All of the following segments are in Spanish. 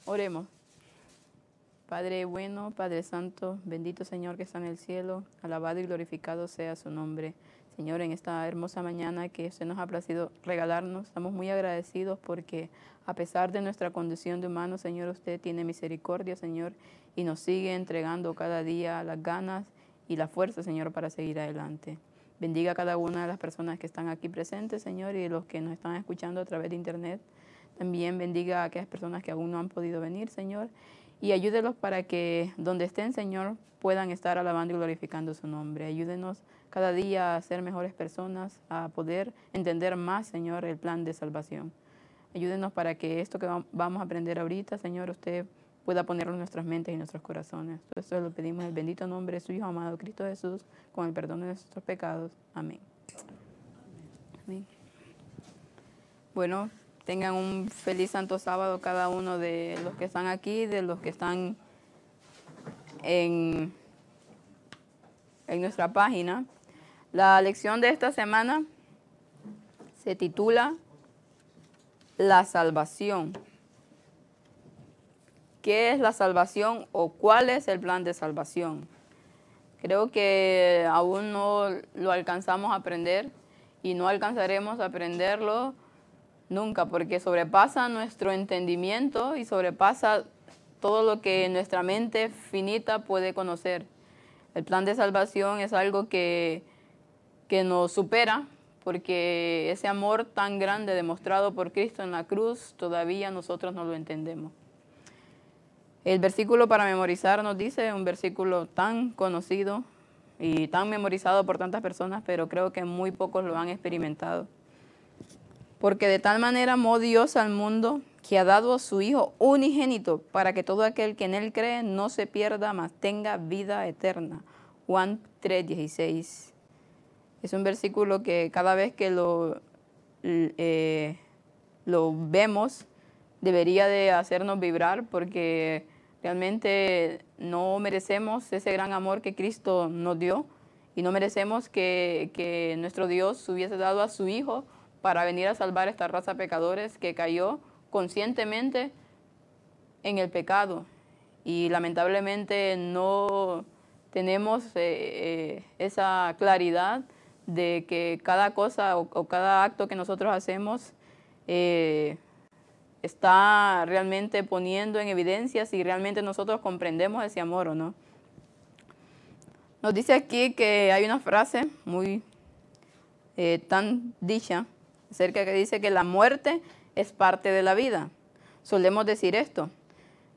Oremos. Padre bueno, Padre santo, bendito Señor que está en el cielo, alabado y glorificado sea su nombre. Señor, en esta hermosa mañana que usted nos ha placido regalarnos, estamos muy agradecidos porque a pesar de nuestra condición de humanos, Señor, usted tiene misericordia, Señor, y nos sigue entregando cada día las ganas y la fuerza, Señor, para seguir adelante. Bendiga a cada una de las personas que están aquí presentes, Señor, y los que nos están escuchando a través de internet. También bendiga a aquellas personas que aún no han podido venir, Señor, y ayúdelos para que donde estén, Señor, puedan estar alabando y glorificando su nombre. Ayúdenos cada día a ser mejores personas, a poder entender más, Señor, el plan de salvación. Ayúdenos para que esto que vamos a aprender ahorita, Señor, usted pueda ponerlo en nuestras mentes y en nuestros corazones. Todo esto lo pedimos en el bendito nombre de su Hijo amado, Cristo Jesús, con el perdón de nuestros pecados. Amén. Amén. Bueno, tengan un feliz santo sábado cada uno de los que están aquí, de los que están en nuestra página. La lección de esta semana se titula La salvación. ¿Qué es la salvación o cuál es el plan de salvación? Creo que aún no lo alcanzamos a aprender y no alcanzaremos a aprenderlo nunca, porque sobrepasa nuestro entendimiento y sobrepasa todo lo que nuestra mente finita puede conocer. El plan de salvación es algo que nos supera, porque ese amor tan grande demostrado por Cristo en la cruz, todavía nosotros no lo entendemos. El versículo para memorizar nos dice, un versículo tan conocido y tan memorizado por tantas personas, pero creo que muy pocos lo han experimentado. Porque de tal manera amó Dios al mundo que ha dado a su Hijo unigénito para que todo aquel que en Él cree no se pierda, mas tenga vida eterna. Juan 3:16. Es un versículo que cada vez que lo vemos debería de hacernos vibrar, porque realmente no merecemos ese gran amor que Cristo nos dio y no merecemos que nuestro Dios hubiese dado a su Hijo para venir a salvar esta raza de pecadores que cayó conscientemente en el pecado. Y lamentablemente no tenemos esa claridad de que cada cosa o cada acto que nosotros hacemos está realmente poniendo en evidencia si realmente nosotros comprendemos ese amor o no. Nos dice aquí que hay una frase muy tan dicha acerca que dice que la muerte es parte de la vida. Solemos decir esto,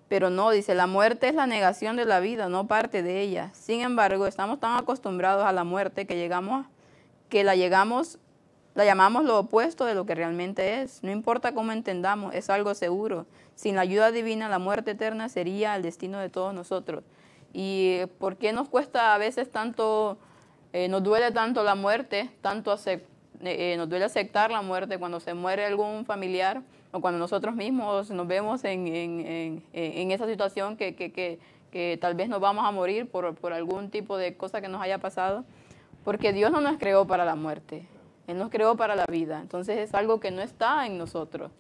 pero no, dice, la muerte es la negación de la vida, no parte de ella. Sin embargo, estamos tan acostumbrados a la muerte que la llamamos lo opuesto de lo que realmente es. No importa cómo entendamos, es algo seguro. Sin la ayuda divina, la muerte eterna sería el destino de todos nosotros. ¿Y por qué nos cuesta a veces tanto, nos duele tanto la muerte, nos duele aceptar la muerte cuando se muere algún familiar o cuando nosotros mismos nos vemos en esa situación que tal vez nos vamos a morir por algún tipo de cosa que nos haya pasado? Porque Dios no nos creó para la muerte, Él nos creó para la vida. Entonces es algo que no está en nosotros.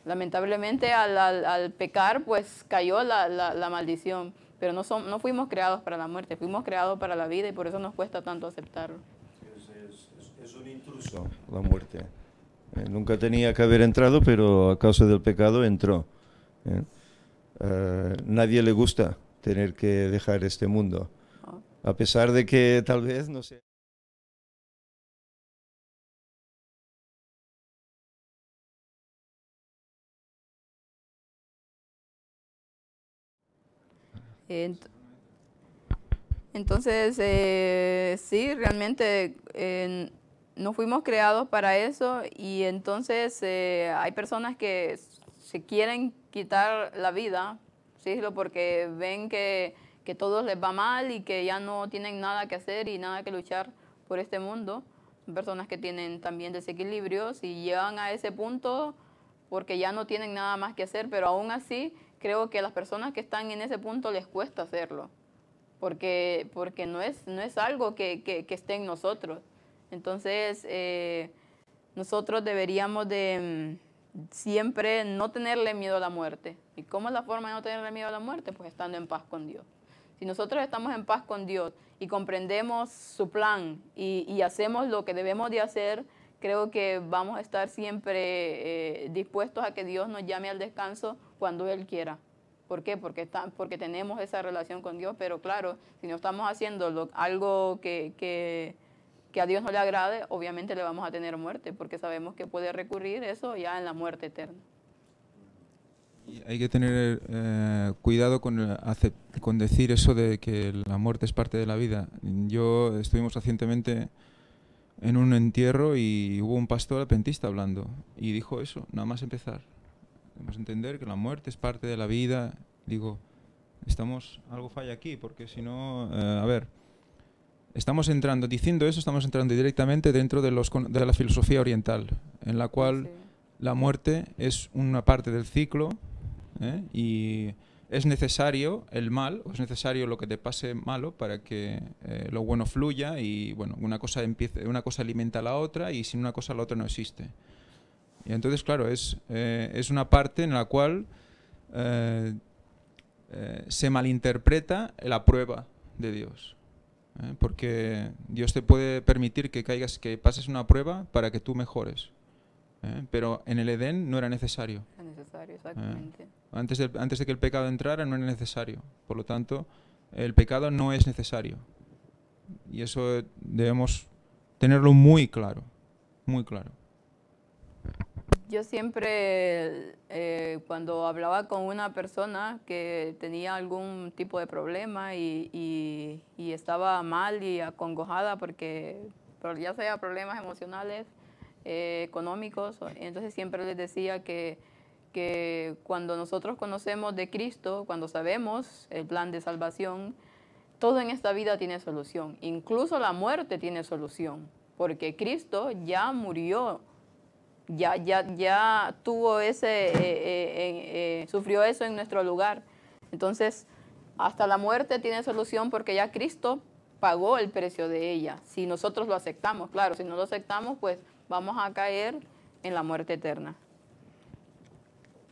Lamentablemente al pecar pues cayó la maldición, pero no fuimos creados para la muerte, fuimos creados para la vida y por eso nos cuesta tanto aceptarlo. Es un intruso la muerte. Nunca tenía que haber entrado, pero a causa del pecado entró. Nadie le gusta tener que dejar este mundo, a pesar de que tal vez no sé. Entonces, sí, realmente no fuimos creados para eso y entonces hay personas que se quieren quitar la vida, ¿sí? Porque ven que todos les va mal y que ya no tienen nada que hacer y nada que luchar por este mundo. Son personas que tienen también desequilibrios y llegan a ese punto porque ya no tienen nada más que hacer, pero aún así creo que a las personas que están en ese punto les cuesta hacerlo. Porque no es algo que esté en nosotros. Entonces, nosotros deberíamos de siempre no tenerle miedo a la muerte. ¿Y cómo es la forma de no tenerle miedo a la muerte? Pues estando en paz con Dios. Si nosotros estamos en paz con Dios y comprendemos su plan y hacemos lo que debemos de hacer, creo que vamos a estar siempre dispuestos a que Dios nos llame al descanso cuando Él quiera. ¿Por qué? Porque tenemos esa relación con Dios, pero claro, si no estamos haciendo algo que a Dios no le agrade, obviamente le vamos a tener muerte, porque sabemos que puede recurrir eso ya en la muerte eterna. Y hay que tener cuidado con decir eso de que la muerte es parte de la vida. Estuvimos recientemente en un entierro y hubo un pastor adventista hablando y dijo eso, nada más empezar. Debemos entender que la muerte es parte de la vida. Digo, algo falla aquí, porque si no, diciendo eso, estamos entrando directamente dentro de la filosofía oriental, en la cual Sí. la muerte es una parte del ciclo, y es necesario el mal, o es necesario lo que te pase malo para que lo bueno fluya y bueno, una cosa alimenta a la otra y sin una cosa la otra no existe. Y entonces, claro, es una parte en la cual se malinterpreta la prueba de Dios. Porque Dios te puede permitir que pases una prueba para que tú mejores. Pero en el Edén no era necesario. Es necesario, exactamente. Antes de que el pecado entrara no era necesario. Por lo tanto, el pecado no es necesario. Y eso debemos tenerlo muy claro. Muy claro. Yo siempre, cuando hablaba con una persona que tenía algún tipo de problema y estaba mal y acongojada porque ya sea problemas emocionales, económicos, entonces siempre les decía que cuando nosotros conocemos de Cristo, cuando sabemos el plan de salvación, todo en esta vida tiene solución, incluso la muerte tiene solución, porque Cristo ya murió, ya tuvo sufrió eso en nuestro lugar. Entonces, hasta la muerte tiene solución porque ya Cristo pagó el precio de ella. Si nosotros lo aceptamos, claro, si no lo aceptamos, pues vamos a caer en la muerte eterna.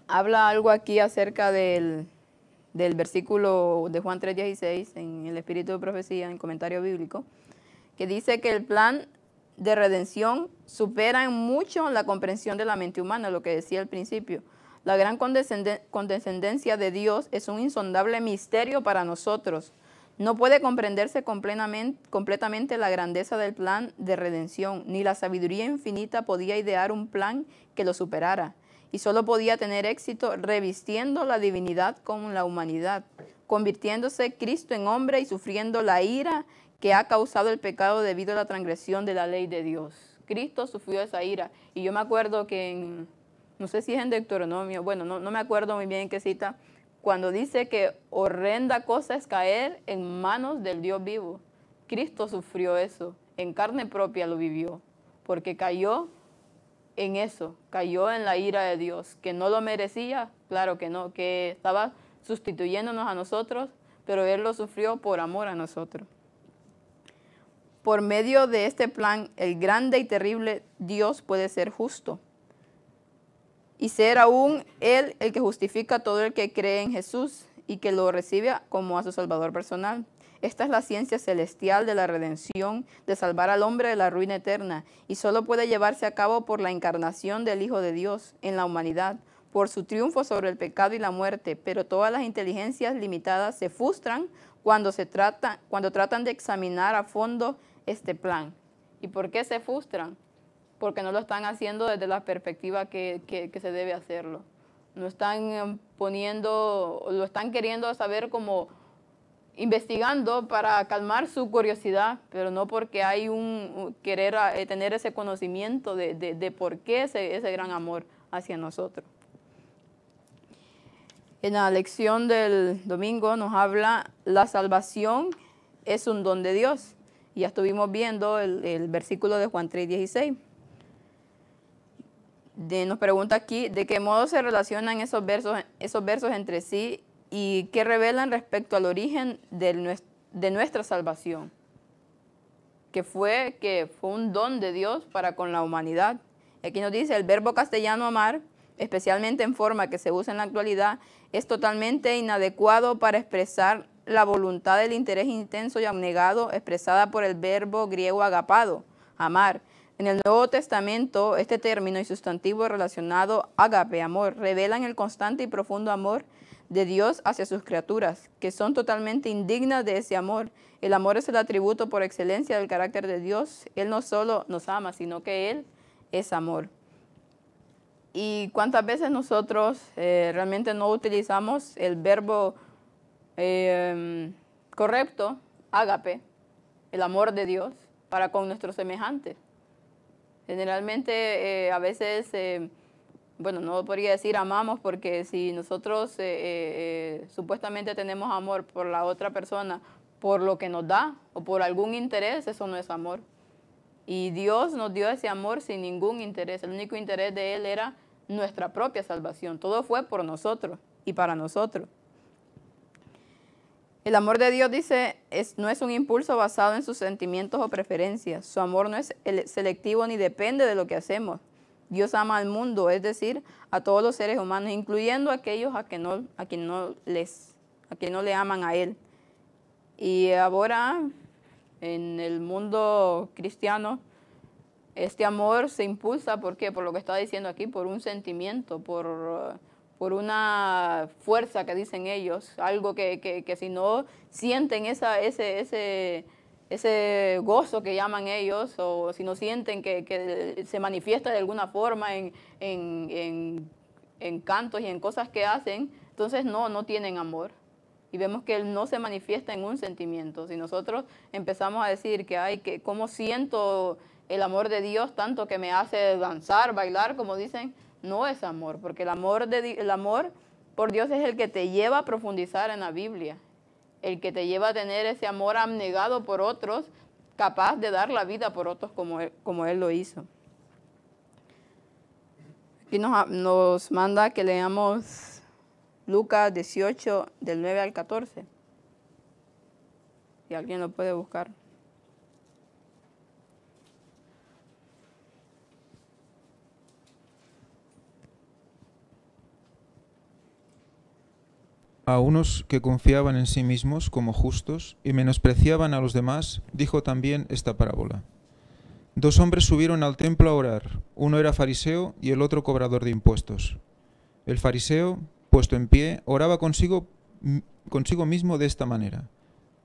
Habla algo aquí acerca del versículo de Juan 3:16, en el Espíritu de Profecía, en el comentario bíblico, que dice que el plan de redención supera en mucho la comprensión de la mente humana, lo que decía al principio. La gran condescendencia de Dios es un insondable misterio para nosotros. No puede comprenderse completamente la grandeza del plan de redención, ni la sabiduría infinita podía idear un plan que lo superara, y solo podía tener éxito revistiendo la divinidad con la humanidad, convirtiéndose Cristo en hombre y sufriendo la ira que ha causado el pecado debido a la transgresión de la ley de Dios. Cristo sufrió esa ira. Y yo me acuerdo que no sé si es en Deuteronomio, bueno, no me acuerdo muy bien en qué cita, cuando dice que horrenda cosa es caer en manos del Dios vivo. Cristo sufrió eso, en carne propia lo vivió, porque cayó en eso, cayó en la ira de Dios, que no lo merecía, claro que no, que estaba sustituyéndonos a nosotros, pero Él lo sufrió por amor a nosotros. Por medio de este plan, el grande y terrible Dios puede ser justo y ser aún Él el que justifica a todo el que cree en Jesús y que lo recibe como a su Salvador personal. Esta es la ciencia celestial de la redención, de salvar al hombre de la ruina eterna, y solo puede llevarse a cabo por la encarnación del Hijo de Dios en la humanidad, por su triunfo sobre el pecado y la muerte, pero todas las inteligencias limitadas se frustran cuando tratan de examinar a fondo este plan. ¿Y por qué se frustran? Porque no lo están haciendo desde la perspectiva que se debe hacerlo. No están lo están queriendo saber como investigando para calmar su curiosidad, pero no porque hay un querer tener ese conocimiento de por qué ese gran amor hacia nosotros. En la lección del domingo nos habla, la salvación es un don de Dios. Y ya estuvimos viendo el versículo de Juan 3:16. Nos pregunta aquí, ¿de qué modo se relacionan esos versos entre sí y qué revelan respecto al origen de nuestra salvación? Que fue un don de Dios para con la humanidad. Aquí nos dice, el verbo castellano amar especialmente en forma que se usa en la actualidad, es totalmente inadecuado para expresar la voluntad del interés intenso y abnegado expresada por el verbo griego agapado, amar. En el Nuevo Testamento, este término y sustantivo relacionado agape, amor, revelan el constante y profundo amor de Dios hacia sus criaturas, que son totalmente indignas de ese amor. El amor es el atributo por excelencia del carácter de Dios. Él no solo nos ama, sino que Él es amor. ¿Y cuántas veces nosotros realmente no utilizamos el verbo correcto, ágape, el amor de Dios, para con nuestros semejantes? Generalmente a veces, bueno, no podría decir amamos, porque si nosotros supuestamente tenemos amor por la otra persona, por lo que nos da o por algún interés, eso no es amor. Y Dios nos dio ese amor sin ningún interés. El único interés de Él era nuestra propia salvación. Todo fue por nosotros y para nosotros. El amor de Dios, dice, no es un impulso basado en sus sentimientos o preferencias. Su amor no es selectivo ni depende de lo que hacemos. Dios ama al mundo, es decir, a todos los seres humanos, incluyendo a aquellos a quien no le aman a Él. Y ahora, en el mundo cristiano, este amor se impulsa, ¿por qué? Por lo que está diciendo aquí, por un sentimiento, por una fuerza que dicen ellos, algo que si no sienten ese gozo que llaman ellos, o si no sienten que se manifiesta de alguna forma en cantos y en cosas que hacen, entonces no tienen amor. Y vemos que Él no se manifiesta en un sentimiento. Si nosotros empezamos a decir que cómo siento el amor de Dios tanto que me hace danzar, bailar, como dicen, no es amor, porque el amor por Dios es el que te lleva a profundizar en la Biblia, el que te lleva a tener ese amor abnegado por otros, capaz de dar la vida por otros como Él lo hizo. Aquí nos manda que leamos Lucas 18, del 9 al 14. Si alguien lo puede buscar. A unos que confiaban en sí mismos como justos y menospreciaban a los demás, dijo también esta parábola. 2 hombres subieron al templo a orar. Uno era fariseo y el otro cobrador de impuestos. El fariseo, puesto en pie, oraba consigo mismo de esta manera.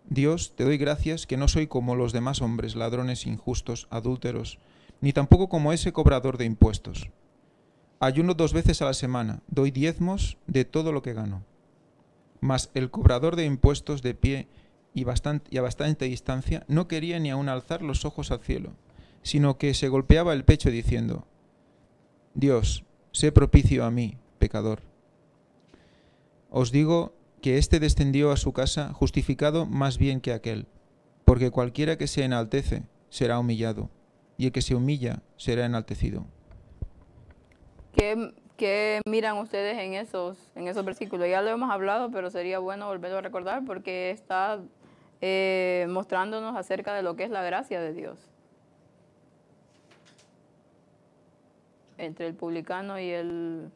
Dios, te doy gracias que no soy como los demás hombres, ladrones, injustos, adúlteros, ni tampoco como ese cobrador de impuestos. Ayuno 2 veces a la semana, doy diezmos de todo lo que gano. Mas el cobrador de impuestos, de pie y a bastante distancia, no quería ni aun alzar los ojos al cielo, sino que se golpeaba el pecho diciendo: Dios, sé propicio a mí, pecador. Os digo que éste descendió a su casa justificado más bien que aquel, porque cualquiera que se enaltece será humillado, y el que se humilla será enaltecido. ¿Qué miran ustedes en esos versículos? Ya lo hemos hablado, pero sería bueno volverlo a recordar porque está mostrándonos acerca de lo que es la gracia de Dios entre el publicano y el...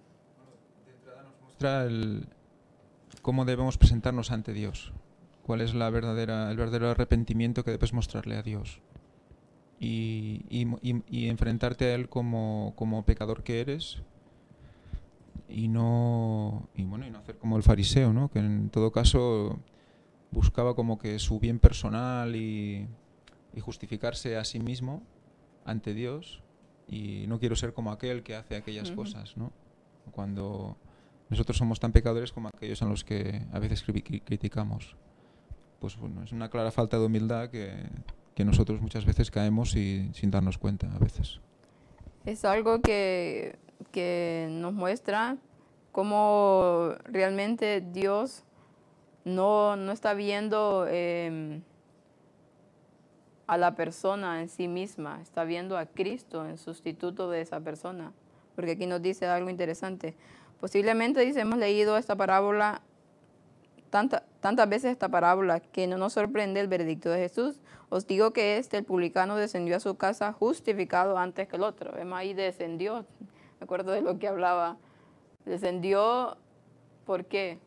De entrada nos muestra cómo debemos presentarnos ante Dios, cuál es el verdadero arrepentimiento que debes mostrarle a Dios y enfrentarte a Él como pecador que eres. Y no hacer como el fariseo, ¿no? Que en todo caso buscaba como que su bien personal y justificarse a sí mismo ante Dios, y no quiero ser como aquel que hace aquellas cosas, ¿no? Cuando nosotros somos tan pecadores como aquellos a los que a veces criticamos. Pues bueno, es una clara falta de humildad que nosotros muchas veces caemos sin darnos cuenta a veces. Es algo que nos muestra cómo realmente Dios no está viendo a la persona en sí misma, está viendo a Cristo en sustituto de esa persona. Porque aquí nos dice algo interesante. Posiblemente, dice, hemos leído esta parábola, tantas veces esta parábola, que no nos sorprende el veredicto de Jesús. Os digo que el publicano descendió a su casa justificado antes que el otro. Vemos ahí descendió. Me acuerdo de lo que hablaba Descendió, ¿por qué?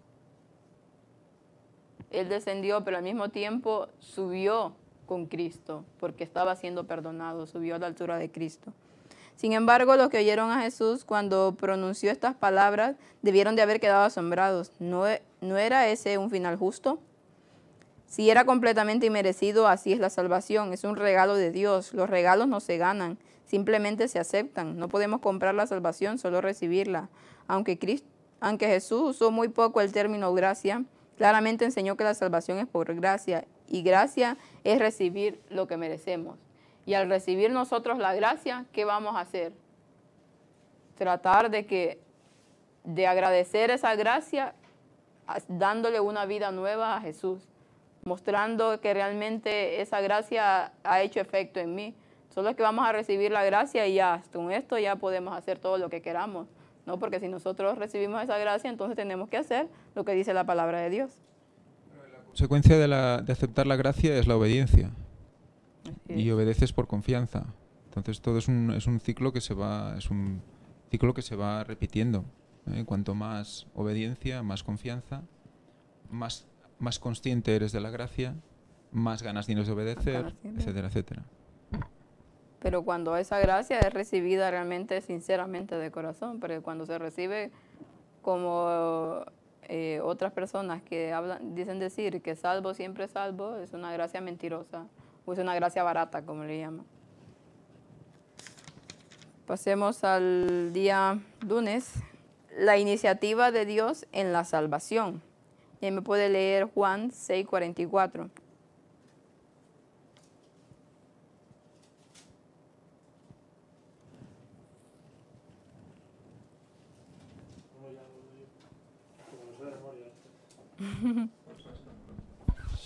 Él descendió, pero al mismo tiempo subió con Cristo, porque estaba siendo perdonado, subió a la altura de Cristo. Sin embargo, los que oyeron a Jesús cuando pronunció estas palabras debieron de haber quedado asombrados. ¿No era ese un final justo? Si era completamente inmerecido, así es la salvación. Es un regalo de Dios. Los regalos no se ganan, simplemente se aceptan. No podemos comprar la salvación, solo recibirla. Aunque Jesús usó muy poco el término gracia, claramente enseñó que la salvación es por gracia. Y gracia es recibir lo que merecemos. Y al recibir nosotros la gracia, ¿qué vamos a hacer? Tratar de agradecer esa gracia dándole una vida nueva a Jesús, mostrando que realmente esa gracia ha hecho efecto en mí. Solo es que vamos a recibir la gracia y ya, con esto ya podemos hacer todo lo que queramos, ¿no? Porque si nosotros recibimos esa gracia, entonces tenemos que hacer lo que dice la palabra de Dios. La consecuencia de aceptar la gracia es la obediencia. Y obedeces por confianza. Entonces todo es un ciclo que se va repitiendo. Cuanto más obediencia, más confianza, más consciente eres de la gracia, más ganas tienes de obedecer, etcétera, etcétera. Pero cuando esa gracia es recibida realmente, sinceramente, de corazón, porque cuando se recibe como otras personas que dicen decir que salvo siempre salvo, es una gracia mentirosa, o es una gracia barata, como le llaman. Pasemos al día lunes. La iniciativa de Dios en la salvación. Y me puede leer Juan 6:44.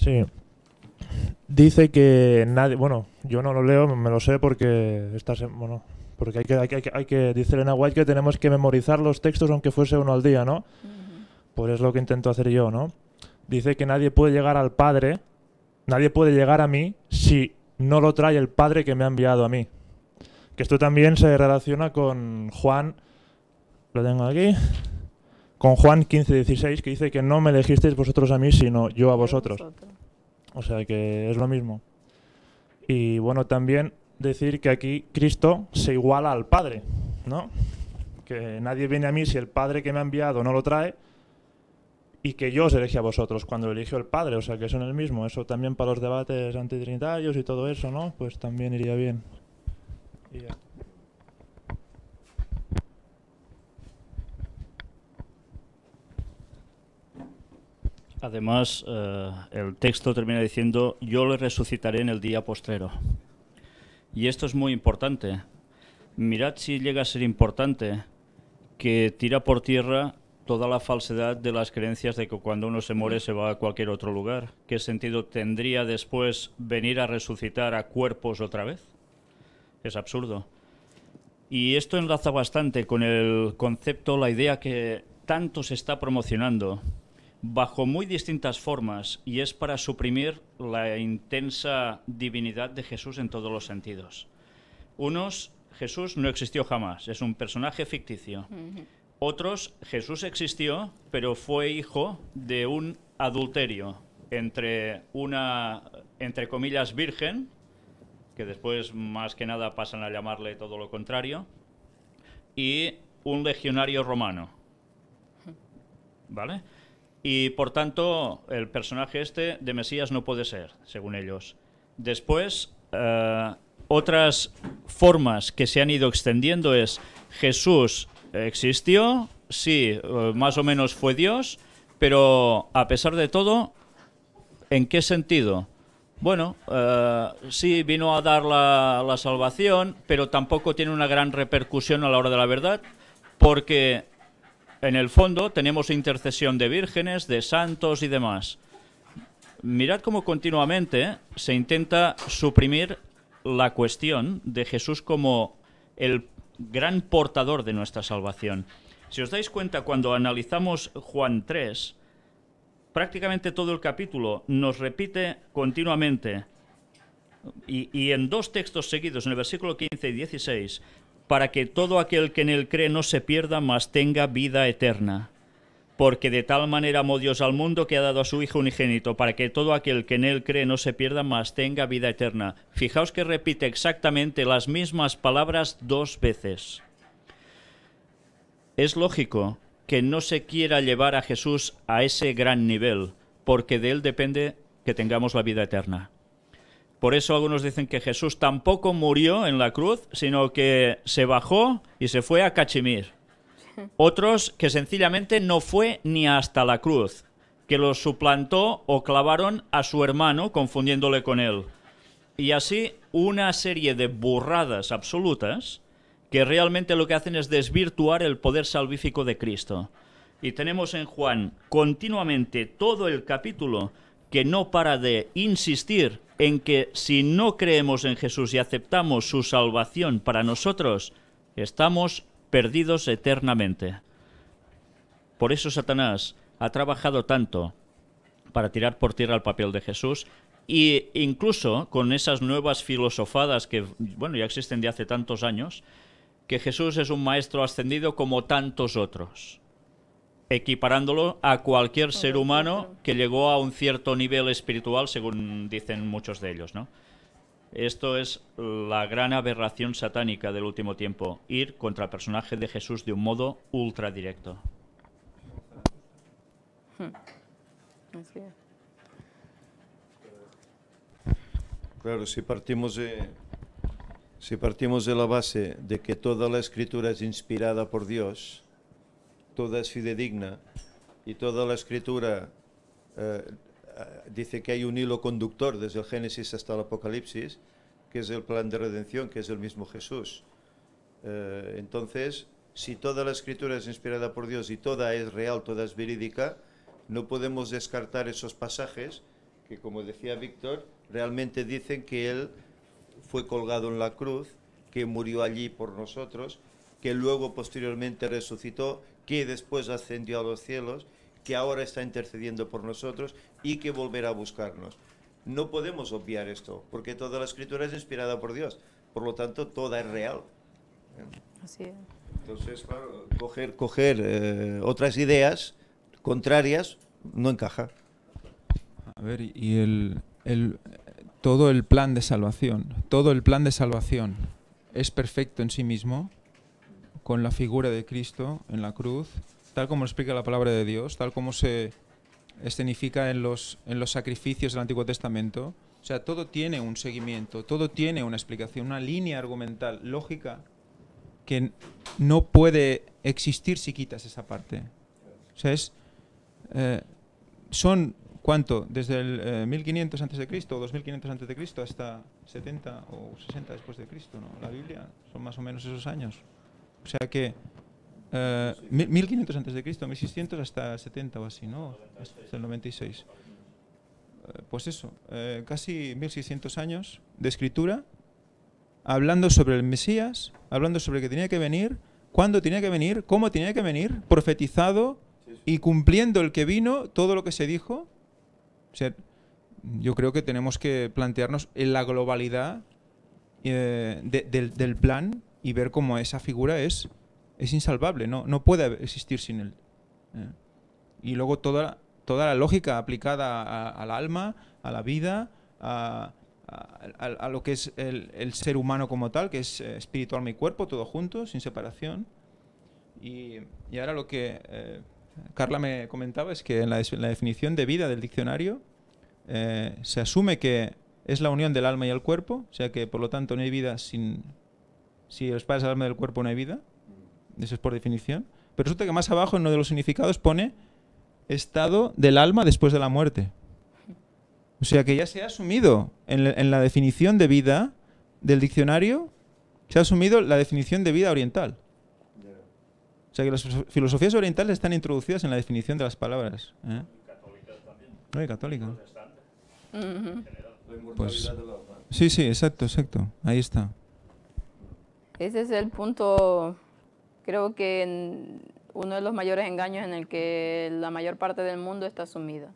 Sí. Dice que nadie, bueno, yo no lo leo, me lo sé porque porque dice Elena White que tenemos que memorizar los textos aunque fuese uno al día, ¿no? Pues es lo que intento hacer yo, ¿no? Dice que nadie puede llegar al Padre, nadie puede llegar a mí si no lo trae el Padre que me ha enviado a mí. Que esto también se relaciona con Juan, lo tengo aquí, con Juan 15:16, que dice que no me elegisteis vosotros a mí, sino yo a vosotros. O sea que es lo mismo. Y bueno, también decir que aquí Cristo se iguala al Padre, ¿no? Que nadie viene a mí si el Padre que me ha enviado no lo trae, y que yo os elegí a vosotros cuando eligió el Padre, o sea que son el mismo. Eso también para los debates antitrinitarios y todo eso, ¿no? Pues también iría bien. Y ya. Además, el texto termina diciendo, yo le resucitaré en el día postrero. Y esto es muy importante. Mirad si llega a ser importante que tira por tierra toda la falsedad de las creencias de que cuando uno se muere se va a cualquier otro lugar. ¿Qué sentido tendría después venir a resucitar a cuerpos otra vez? Es absurdo. Y esto enlaza bastante con el concepto, la idea que tanto se está promocionando bajo muy distintas formas, y es para suprimir la intensa divinidad de Jesús en todos los sentidos. Unos, Jesús no existió jamás, es un personaje ficticio. Otros, Jesús existió, pero fue hijo de un adulterio entre una, entre comillas, virgen, que después más que nada pasan a llamarle todo lo contrario, y un legionario romano. ¿Vale? Y por tanto, el personaje este de Mesías no puede ser, según ellos. Después, otras formas que se han ido extendiendo es Jesús existió, sí, más o menos fue Dios, pero a pesar de todo, ¿en qué sentido? Bueno, sí, vino a dar la salvación, pero tampoco tiene una gran repercusión a la hora de la verdad, porque en el fondo tenemos intercesión de vírgenes, de santos y demás. Mirad cómo continuamente se intenta suprimir la cuestión de Jesús como el gran portador de nuestra salvación. Si os dais cuenta, cuando analizamos Juan 3, prácticamente todo el capítulo nos repite continuamente, y en dos textos seguidos, en el versículo 15 y 16, para que todo aquel que en él cree no se pierda, mas tenga vida eterna. Porque de tal manera amó Dios al mundo que ha dado a su Hijo unigénito, para que todo aquel que en él cree no se pierda, mas tenga vida eterna. Fijaos que repite exactamente las mismas palabras 2 veces. Es lógico que no se quiera llevar a Jesús a ese gran nivel, porque de él depende que tengamos la vida eterna. Por eso algunos dicen que Jesús tampoco murió en la cruz, sino que se bajó y se fue a Cachemir. Otros que sencillamente no fue ni hasta la cruz, que lo suplantó o clavaron a su hermano confundiéndole con él. Y así una serie de burradas absolutas que realmente lo que hacen es desvirtuar el poder salvífico de Cristo. Y tenemos en Juan continuamente todo el capítulo que no para de insistir en que si no creemos en Jesús y aceptamos su salvación para nosotros, estamos perdidos eternamente. Por eso Satanás ha trabajado tanto para tirar por tierra el papel de Jesús, e incluso con esas nuevas filosofadas que, bueno, ya existen de hace tantos años, que Jesús es un maestro ascendido como tantos otros, equiparándolo a cualquier ser humano que llegó a un cierto nivel espiritual, según dicen muchos de ellos, ¿no? Esto es la gran aberración satánica del último tiempo, ir contra el personaje de Jesús de un modo ultra directo. Así es. Claro, si partimos de la base de que toda la escritura es inspirada por Dios, toda es fidedigna y toda la escritura dice que hay un hilo conductor desde el Génesis hasta el Apocalipsis, que es el plan de redención, que es el mismo Jesús. Entonces, si toda la escritura es inspirada por Dios y toda es real, toda es verídica, no podemos descartar esos pasajes que, como decía Víctor, realmente dicen que Él fue colgado en la cruz, que murió allí por nosotros, que luego posteriormente resucitó, que después ascendió a los cielos, que ahora está intercediendo por nosotros y que volverá a buscarnos. No podemos obviar esto, porque toda la escritura es inspirada por Dios, por lo tanto toda es real. Así es. Entonces, claro, coger otras ideas contrarias no encaja. A ver, y todo el plan de salvación es perfecto en sí mismo, con la figura de Cristo en la cruz, tal como lo explica la palabra de Dios, tal como se escenifica en los sacrificios del Antiguo Testamento. O sea, todo tiene un seguimiento, todo tiene una explicación, una línea argumental lógica que no puede existir si quitas esa parte. O sea, son, ¿cuánto? Desde el 1500 a.C. o 2500 a.C. hasta 70 o 60 después de Cristo, ¿no? La Biblia son más o menos esos años. O sea que 1500 a.C., 1600 hasta 70 o así, ¿no? Hasta el 96. Pues eso, casi 1600 años de escritura, hablando sobre el Mesías, hablando sobre que tenía que venir, cuándo tenía que venir, cómo tenía que venir, profetizado y cumpliendo el que vino, todo lo que se dijo. O sea, yo creo que tenemos que plantearnos en la globalidad del plan y ver cómo esa figura es insalvable, no puede existir sin él. Y luego toda la lógica aplicada al alma, a la vida, a lo que es el ser humano como tal, que es espíritu, alma y cuerpo, todo junto, sin separación. Y ahora lo que Carla me comentaba es que en la definición de vida del diccionario se asume que es la unión del alma y el cuerpo, o sea que por lo tanto no hay vida si los padres del alma y del cuerpo no hay vida. Eso es por definición. Pero resulta que más abajo en uno de los significados pone estado del alma después de la muerte. O sea que ya se ha asumido en la definición de vida del diccionario, se ha asumido la definición de vida oriental. O sea que las filosofías orientales están introducidas en la definición de las palabras. Católicas también. No, y católica. Ujú. Pues, sí, exacto. Ahí está. Ese es el punto, creo que uno de los mayores engaños en el que la mayor parte del mundo está sumida.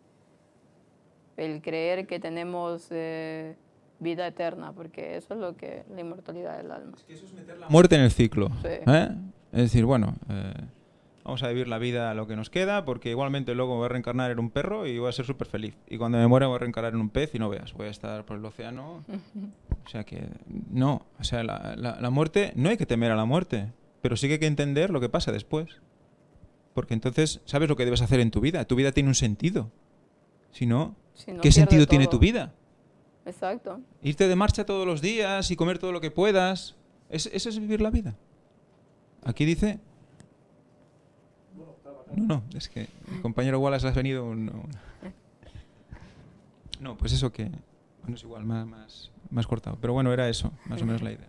El creer que tenemos vida eterna, porque eso es lo que la inmortalidad del alma. Es que eso es meter la muerte en el ciclo. Sí. Es decir, bueno, vamos a vivir la vida lo que nos queda, porque igualmente luego voy a reencarnar en un perro y voy a ser súper feliz. Y cuando me muera voy a reencarnar en un pez y no veas, voy a estar por el océano. O sea que no, o sea, la muerte, no hay que temer a la muerte, pero sí que hay que entender lo que pasa después. Porque entonces sabes lo que debes hacer en tu vida. Tu vida tiene un sentido. Si no, Si no, ¿qué pierde sentido tiene todo. tu vida? Exacto. Irte de marcha todos los días y comer todo lo que puedas. ¿Eso es vivir la vida? Aquí dice... No, es que mi compañero Wallace ha venido No, pues eso que... Bueno, es igual, más cortado. Pero bueno, era eso, más o menos la idea.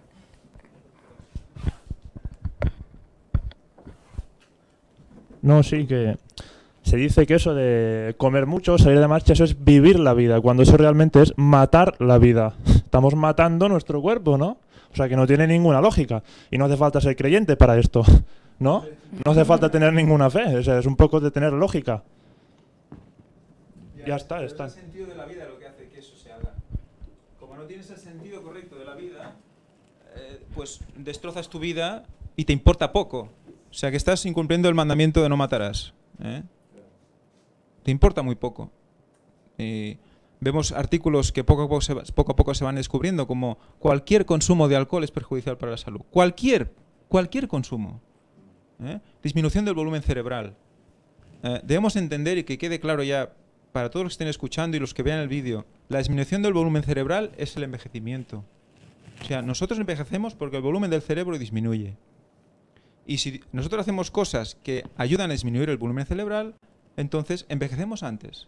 No, sí, que se dice que eso de comer mucho, salir de marcha, eso es vivir la vida, cuando eso realmente es matar la vida. Estamos matando nuestro cuerpo, ¿no? O sea, que no tiene ninguna lógica. Y no hace falta ser creyente para esto, ¿no? No hace falta tener ninguna fe, o sea, es un poco de tener lógica. Ya está. Es el sentido de la vida lo que hace que eso se haga. Como no tienes el sentido correcto de la vida, pues destrozas tu vida y te importa poco. O sea, que estás incumpliendo el mandamiento de no matarás. Te importa muy poco. Vemos artículos que poco a poco se van descubriendo, como cualquier consumo de alcohol es perjudicial para la salud. Cualquier consumo. Disminución del volumen cerebral. Debemos entender y que quede claro ya para todos los que estén escuchando y los que vean el vídeo, la disminución del volumen cerebral es el envejecimiento. O sea, nosotros envejecemos porque el volumen del cerebro disminuye. Y si nosotros hacemos cosas que ayudan a disminuir el volumen cerebral, entonces envejecemos antes.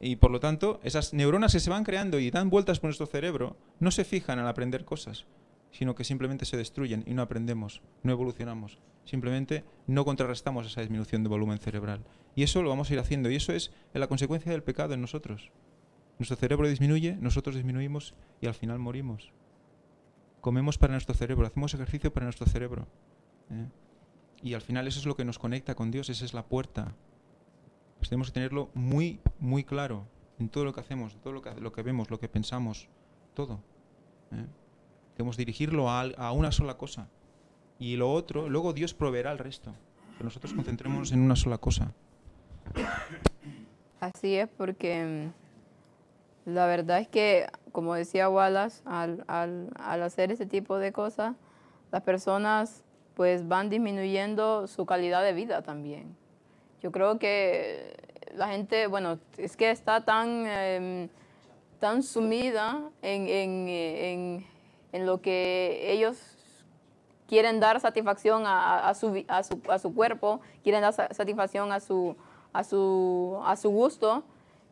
Y por lo tanto, esas neuronas que se van creando y dan vueltas por nuestro cerebro no se fijan al aprender cosas, sino que simplemente se destruyen y no aprendemos, no evolucionamos. Simplemente no contrarrestamos esa disminución de volumen cerebral. Y eso lo vamos a ir haciendo. Y eso es la consecuencia del pecado en nosotros. Nuestro cerebro disminuye, nosotros disminuimos y al final morimos. Comemos para nuestro cerebro, hacemos ejercicio para nuestro cerebro. Y al final eso es lo que nos conecta con Dios, esa es la puerta. Pues tenemos que tenerlo muy, muy claro en todo lo que hacemos, todo lo que vemos, lo que pensamos, todo. Debemos dirigirlo a una sola cosa. Y lo otro, luego Dios proveerá el resto. Que nosotros concentrémonos en una sola cosa. Así es, porque la verdad es que, como decía Wallace, al hacer ese tipo de cosas, las personas pues van disminuyendo su calidad de vida también. Yo creo que la gente, bueno, es que está tan sumida en lo que ellos quieren dar satisfacción a su cuerpo, quieren dar satisfacción a su gusto,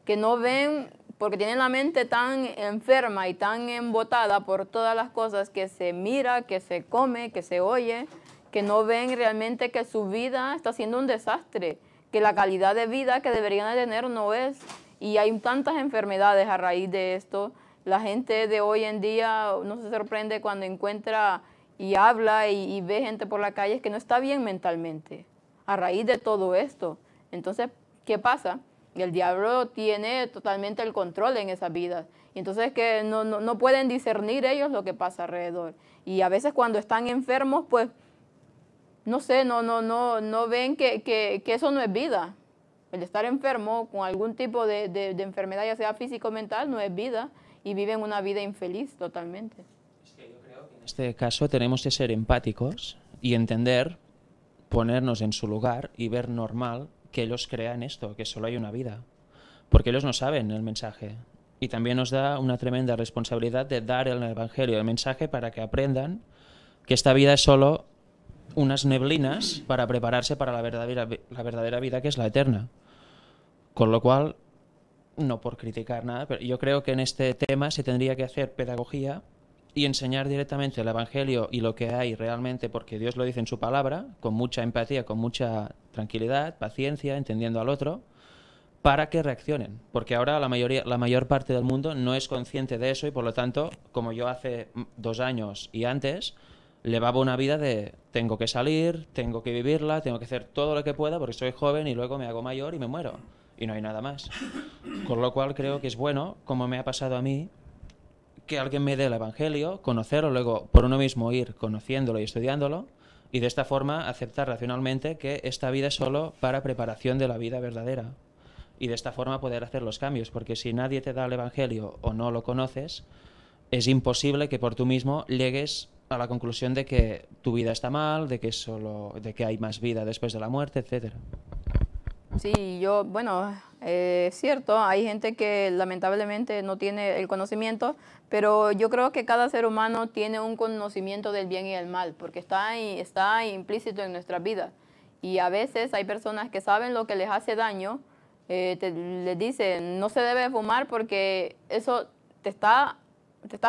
que no ven, porque tienen la mente tan enferma y tan embotada por todas las cosas que se mira, que se come, que se oye, que no ven realmente que su vida está siendo un desastre, que la calidad de vida que deberían de tener no es. Y hay tantas enfermedades a raíz de esto. La gente de hoy en día no se sorprende cuando encuentra y habla y ve gente por la calle que no está bien mentalmente a raíz de todo esto. Entonces, ¿qué pasa? El diablo tiene totalmente el control en esas vidas. Y entonces que no pueden discernir ellos lo que pasa alrededor. Y a veces cuando están enfermos, pues, no sé, no ven que eso no es vida. El estar enfermo con algún tipo de enfermedad, ya sea físico o mental, no es vida. Y viven una vida infeliz totalmente. Es que yo creo que en este caso tenemos que ser empáticos y entender, ponernos en su lugar y ver normal que ellos crean esto, que solo hay una vida. Porque ellos no saben el mensaje. Y también nos da una tremenda responsabilidad de dar el Evangelio, el mensaje, para que aprendan que esta vida es solo unas neblinas para prepararse para la verdadera vida, que es la eterna. Con lo cual, no por criticar nada, pero yo creo que en este tema se tendría que hacer pedagogía y enseñar directamente el Evangelio y lo que hay realmente, porque Dios lo dice en su palabra, con mucha empatía, con mucha tranquilidad, paciencia, entendiendo al otro, para que reaccionen. Porque ahora la mayor parte del mundo no es consciente de eso y por lo tanto, como yo hace 2 años y antes, llevaba una vida de tengo que salir, tengo que vivirla, tengo que hacer todo lo que pueda porque soy joven y luego me hago mayor y me muero. Y no hay nada más. Con lo cual creo que es bueno, como me ha pasado a mí, que alguien me dé el Evangelio, conocerlo, luego por uno mismo ir conociéndolo y estudiándolo, y de esta forma aceptar racionalmente que esta vida es solo para preparación de la vida verdadera. Y de esta forma poder hacer los cambios, porque si nadie te da el Evangelio o no lo conoces, es imposible que por tú mismo llegues a la conclusión de que tu vida está mal, de que hay más vida después de la muerte, etcétera. Sí, bueno, es cierto, hay gente que lamentablemente no tiene el conocimiento, pero yo creo que cada ser humano tiene un conocimiento del bien y el mal, porque está implícito en nuestra vida. Y a veces hay personas que saben lo que les hace daño, les dicen, no se debe fumar porque eso te estás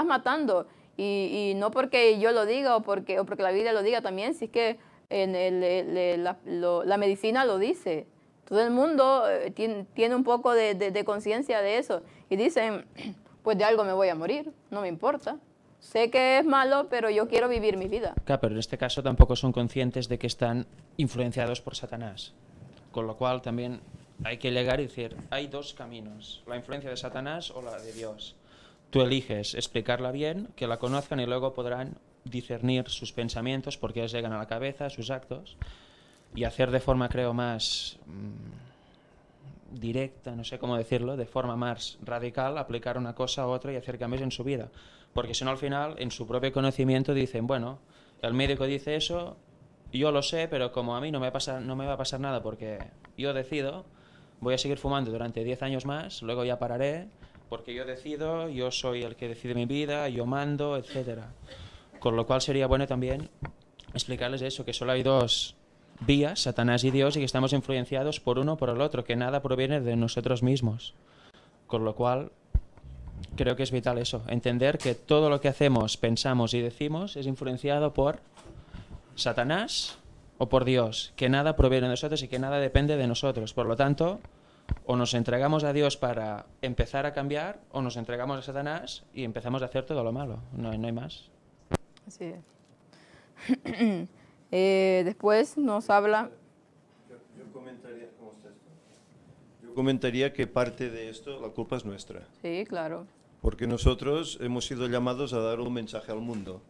matando. Y no porque yo lo diga o porque la Biblia lo diga también, si es que la medicina lo dice. Todo el mundo tiene un poco de conciencia de eso. Y dicen, pues de algo me voy a morir, no me importa. Sé que es malo, pero yo quiero vivir mi vida. Claro, pero en este caso tampoco son conscientes de que están influenciados por Satanás. Con lo cual también hay que llegar y decir, hay dos caminos, la influencia de Satanás o la de Dios. Tú eliges explicarla bien, que la conozcan y luego podrán discernir sus pensamientos porque les llegan a la cabeza, sus actos, y hacer de forma, creo, más directa, no sé cómo decirlo, de forma más radical, aplicar una cosa a otra y hacer cambios en su vida. Porque si no, al final, en su propio conocimiento dicen, bueno, el médico dice eso, yo lo sé, pero como a mí no me va a pasar nada porque yo decido, voy a seguir fumando durante 10 años más, luego ya pararé, porque yo decido, yo soy el que decide mi vida, yo mando, etcétera. Con lo cual sería bueno también explicarles eso, que solo hay dos vías, Satanás y Dios, y que estamos influenciados por uno o por el otro, que nada proviene de nosotros mismos. Con lo cual, creo que es vital eso, entender que todo lo que hacemos, pensamos y decimos es influenciado por Satanás o por Dios, que nada proviene de nosotros y que nada depende de nosotros. Por lo tanto, o nos entregamos a Dios para empezar a cambiar, o nos entregamos a Satanás y empezamos a hacer todo lo malo. No hay más. Así es. Después nos habla... Yo comentaría que parte de esto, la culpa es nuestra. Sí, claro. Porque nosotros hemos sido llamados a dar un mensaje al mundo.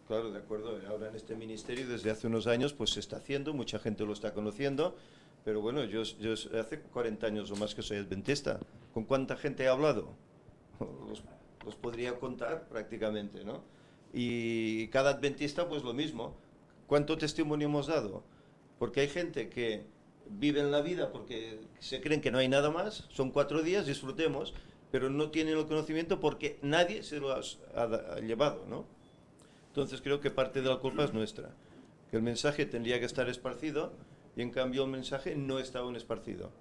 Claro, de acuerdo. Ahora en este ministerio desde hace unos años pues se está haciendo, mucha gente lo está conociendo, pero bueno, yo hace 40 años o más que soy adventista. ¿Con cuánta gente he hablado? Los podría contar prácticamente, ¿no? Y cada adventista pues lo mismo. ¿Cuánto testimonio hemos dado? Porque hay gente que vive en la vida porque se creen que no hay nada más, son 4 días, disfrutemos, pero no tienen el conocimiento porque nadie se lo ha llevado, ¿no? Entonces creo que parte de la culpa es nuestra, que el mensaje tendría que estar esparcido y en cambio el mensaje no está aún esparcido.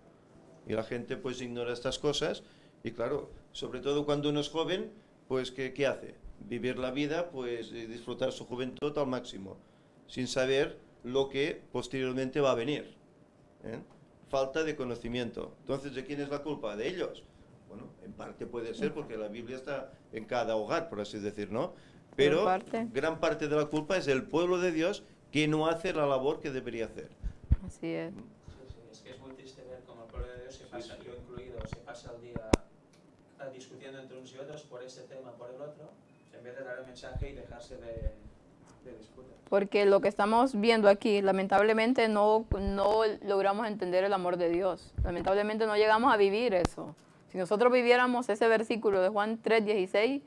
Y la gente pues ignora estas cosas y claro, sobre todo cuando uno es joven, pues ¿qué hace? Vivir la vida, pues disfrutar su juventud al máximo, sin saber lo que posteriormente va a venir. Falta de conocimiento. Entonces, ¿de quién es la culpa? ¿De ellos? Bueno, en parte puede ser porque la Biblia está en cada hogar, por así decir, ¿no? Pero gran parte de la culpa es el pueblo de Dios que no hace la labor que debería hacer. Así es. Es que es muy triste ver cómo el pueblo de Dios se pasa, yo incluido, se pasa el día discutiendo entre unos y otros por este tema, por el otro, en vez de dar el mensaje y dejarse de disputas. Porque lo que estamos viendo aquí, lamentablemente no logramos entender el amor de Dios. Lamentablemente no llegamos a vivir eso. Si nosotros viviéramos ese versículo de Juan 3:16,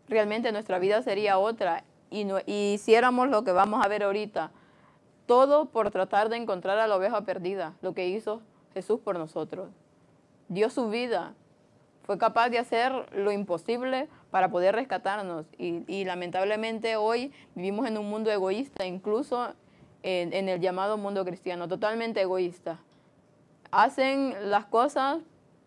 realmente nuestra vida sería otra y hiciéramos lo que vamos a ver ahorita. Todo por tratar de encontrar a la oveja perdida, lo que hizo Jesús por nosotros. Dio su vida, fue capaz de hacer lo imposible para poder rescatarnos y lamentablemente hoy vivimos en un mundo egoísta, incluso en el llamado mundo cristiano, totalmente egoísta. Hacen las cosas